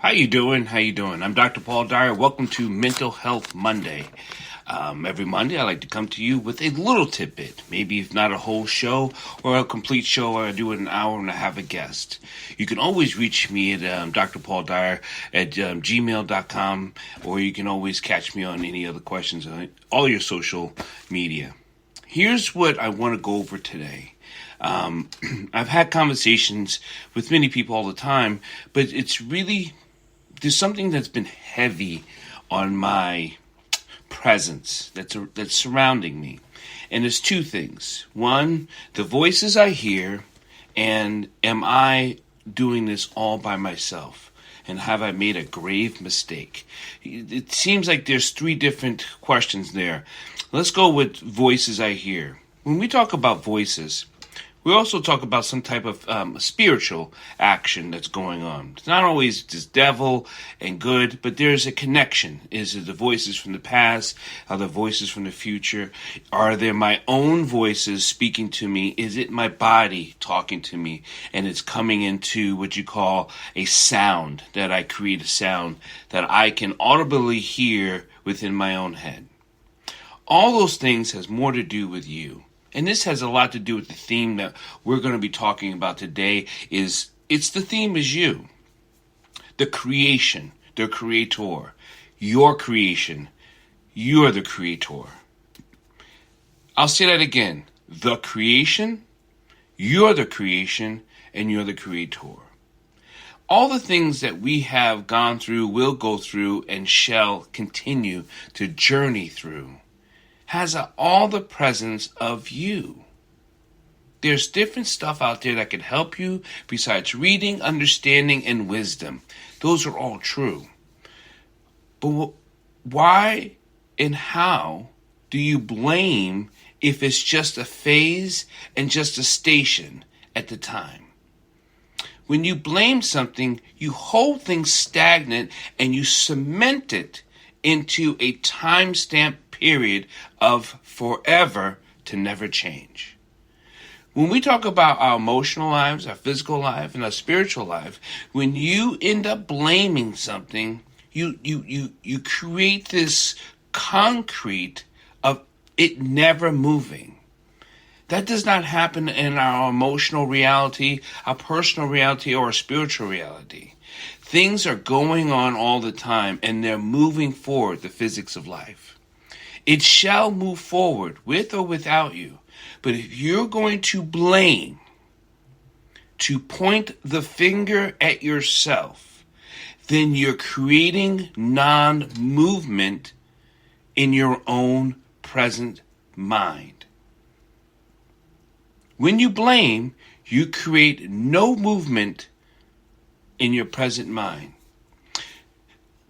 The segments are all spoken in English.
How you doing? How you doing? I'm Dr. Paul Dyer. Welcome to Mental Health Monday. Every Monday, I like to come to you with a little tidbit. Maybe if not a whole show or a complete show, or I do it in an hour and I have a guest. You can always reach me at Dr. Paul Dyer at gmail.com, or you can always catch me on any other questions on all your social media. Here's what I want to go over today. I've had conversations with many people all the time, but there's something that's been heavy on my presence that's surrounding me. And there's two things. One, the voices I hear, and am I doing this all by myself? And have I made a grave mistake? It seems like there's three different questions there. Let's go with voices I hear. When we talk about voices, we also talk about some type of spiritual action that's going on. It's not always just devil and good, but there's a connection. Is it the voices from the past? Are the voices from the future? Are there my own voices speaking to me? Is it my body talking to me? And it's coming into what you call a sound, that I create a sound that I can audibly hear within my own head. All those things has more to do with you. And this has a lot to do with the theme that we're going to be talking about today. The theme is you. The creation, the creator. Your creation. You're the creator. I'll say that again. The creation, you're the creation, and you're the creator. All the things that we have gone through, will go through, and shall continue to journey through has all the presence of you. There's different stuff out there that can help you besides reading, understanding, and wisdom. Those are all true. But why and how do you blame if it's just a phase and just a station at the time? When you blame something, you hold things stagnant and you cement it into a time-stamped period of forever to never change. When we talk about our emotional lives, our physical life, and our spiritual life, when you end up blaming something, you create this concrete of it never moving. That does not happen in our emotional reality, our personal reality, or our spiritual reality. Things are going on all the time, and they're moving forward, the physics of life. It shall move forward with or without you. But if you're going to blame, to point the finger at yourself, then you're creating non-movement in your own present mind. When you blame, you create no movement in your present mind.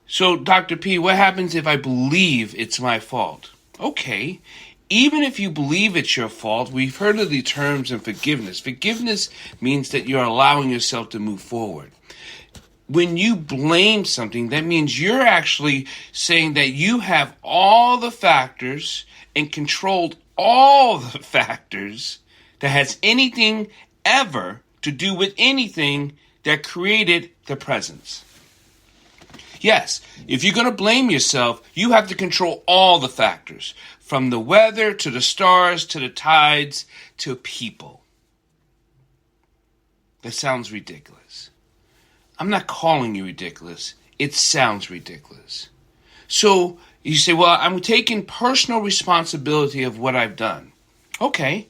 So, Dr. P, what happens if I believe it's my fault? Okay, even if you believe it's your fault, we've heard of the terms in forgiveness. Forgiveness means that you're allowing yourself to move forward. When you blame something, that means you're actually saying that you have all the factors and controlled all the factors that has anything ever to do with anything that created the presence. Yes, if you're going to blame yourself, you have to control all the factors, from the weather to the stars to the tides to people. That sounds ridiculous. I'm not calling you ridiculous. It sounds ridiculous. So you say, well, I'm taking personal responsibility of what I've done. Okay,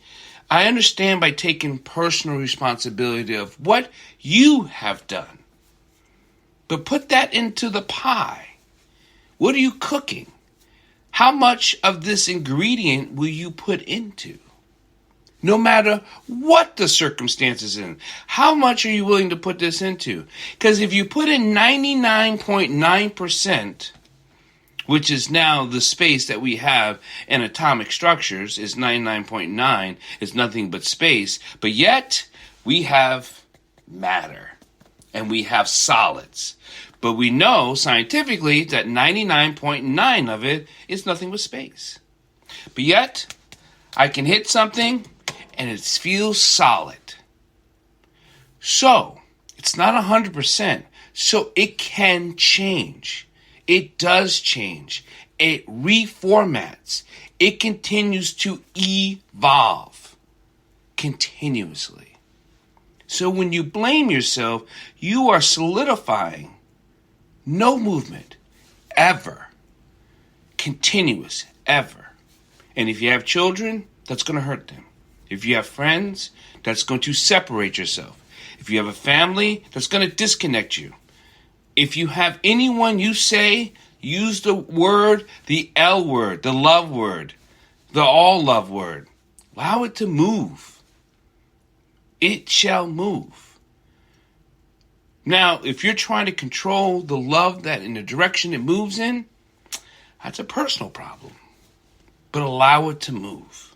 I understand by taking personal responsibility of what you have done. But put that into the pie. What are you cooking? How much of this ingredient will you put into? No matter what the circumstances in, how much are you willing to put this into? Because if you put in 99.9%, which is now the space that we have in atomic structures, is 99.9, is nothing but space, but yet we have matter. And we have solids. But we know scientifically that 99.9 of it is nothing but space. But yet, I can hit something and it feels solid. So, It's not 100%. So it can change. It does change. It reformats. It continues to evolve continuously. So when you blame yourself, you are solidifying no movement ever. Continuous ever. And if you have children, that's going to hurt them. If you have friends, that's going to separate yourself. If you have a family, that's going to disconnect you. If you have anyone you say, use the word, the L word, the love word, the all love word. Allow it to move. It shall move. Now, if you're trying to control the love that in the direction it moves in, that's a personal problem. But allow it to move.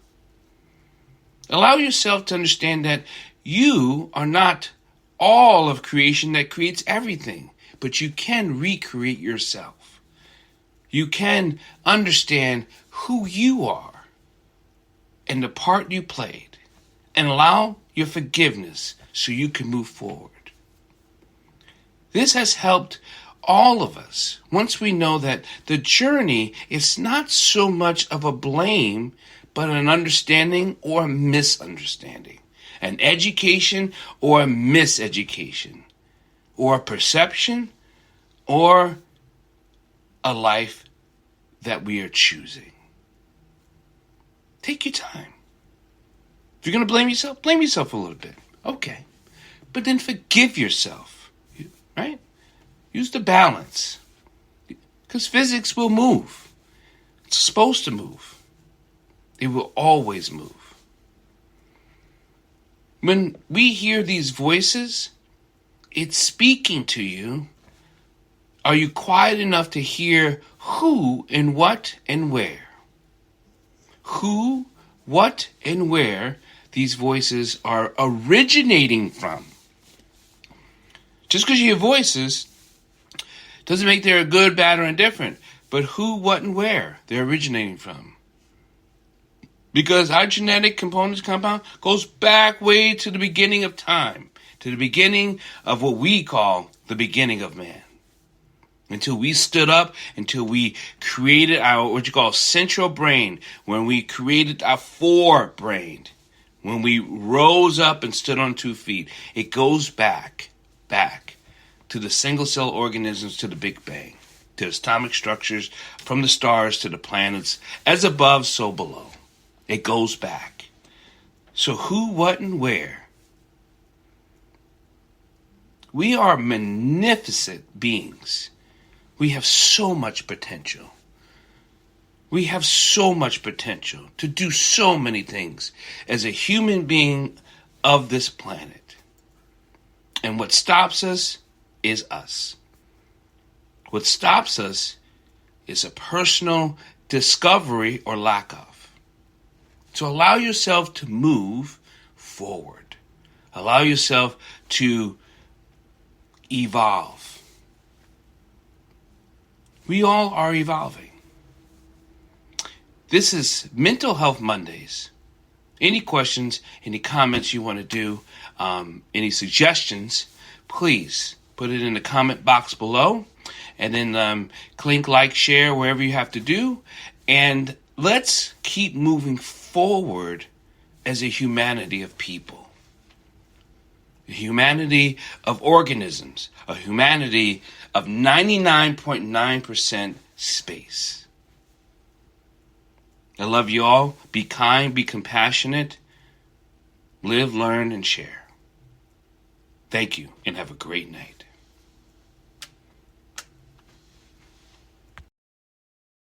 Allow yourself to understand that you are not all of creation that creates everything, but you can recreate yourself. You can understand who you are and the part you played, and allow your forgiveness so you can move forward. This has helped all of us once we know that the journey is not so much of a blame, but an understanding or a misunderstanding, an education or a miseducation, or a perception or a life that we are choosing. Take your time. If you're going to blame yourself a little bit. Okay. But then forgive yourself, right? Use the balance. Because physics will move. It's supposed to move. It will always move. When we hear these voices, it's speaking to you. Are you quiet enough to hear who and what and where? Who, what, and where these voices are originating from. Just because you hear voices doesn't make they're good, bad, or indifferent. But who, what, and where they're originating from. Because our genetic components compound goes back way to the beginning of time. To the beginning of what we call the beginning of man. Until we stood up, until we created our, what you call central brain. When we created our forebrain. When we rose up and stood on 2 feet. It goes back to the single cell organisms, to the Big Bang, to the atomic structures, from the stars to the planets, as above, so below. It goes back. So who, what, and where? We are magnificent beings. We have so much potential. We have so much potential to do so many things as a human being of this planet. And what stops us is us. What stops us is a personal discovery or lack of. So allow yourself to move forward. Allow yourself to evolve. We all are evolving. This is Mental Health Mondays. Any questions, any comments you want to do, any suggestions, please put it in the comment box below. And then click like, share, wherever you have to do. And let's keep moving forward as a humanity of people. A humanity of organisms. A humanity of 99.9% space. I love you all. Be kind, be compassionate. Live, learn, and share. Thank you, and have a great night.